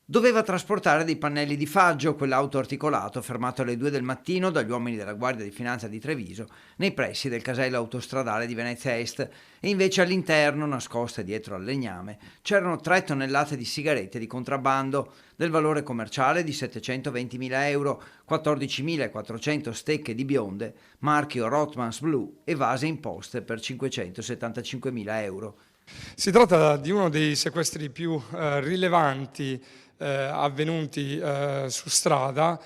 Doveva trasportare dei pannelli di faggio, quell'auto articolato fermato alle 2 del mattino dagli uomini della Guardia di Finanza di Treviso nei pressi del casello autostradale di Venezia Est, e invece all'interno, nascoste dietro al legname, c'erano 3 tonnellate di sigarette di contrabbando del valore commerciale di 720.000 euro, 14.400 stecche di bionde, marchio Rothmans Blue e vase imposte per 575.000 euro. Si tratta di uno dei sequestri più rilevanti avvenuti su strada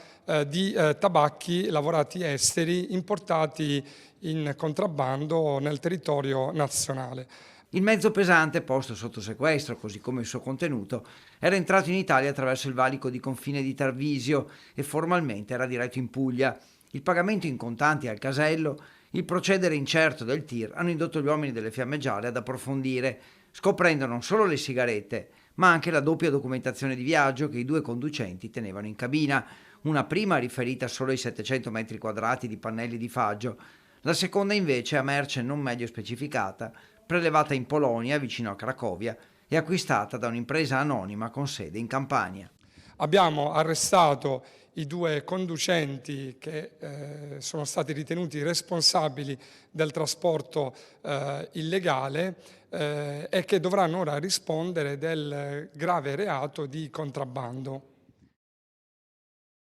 di tabacchi lavorati esteri importati in contrabbando nel territorio nazionale. Il mezzo pesante posto sotto sequestro, così come il suo contenuto, era entrato in Italia attraverso il valico di confine di Tarvisio e formalmente era diretto in Puglia. Il pagamento in contanti al casello, il procedere incerto del tir hanno indotto gli uomini delle Fiamme Gialle ad approfondire, scoprendo non solo le sigarette, ma anche la doppia documentazione di viaggio che i 2 conducenti tenevano in cabina, una prima riferita solo ai 700 metri quadrati di pannelli di faggio, la seconda invece a merce non meglio specificata, prelevata in Polonia vicino a Cracovia e acquistata da un'impresa anonima con sede in Campania. Abbiamo arrestato i 2 conducenti che sono stati ritenuti responsabili del trasporto illegale e che dovranno ora rispondere del grave reato di contrabbando.